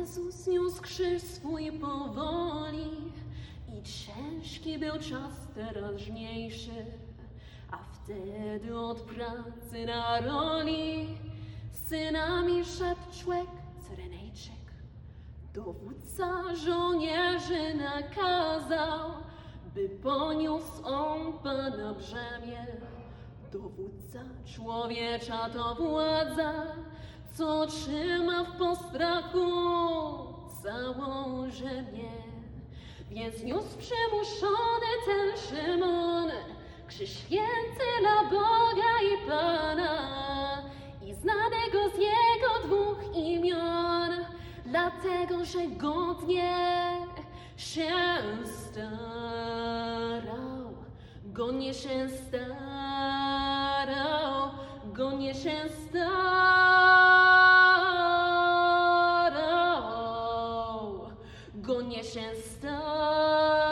Jezus niósł krzyż swój powoli i ciężki był czas teraźniejszy, a wtedy od pracy na roli synami szedł człek Cyrenejczyk. Dowódca żołnierzy nakazał, by poniósł on Pana brzemię. Dowódca człowiecza to władza, co trzyma w postrachu całą ziemię. Więc niósł przymuszony ten Szymon krzyż święty dla Boga i Pana i znanego z jego dwóch imion, dlatego że godnie się starał, godnie się starał, godnie się starał, godnie się starał.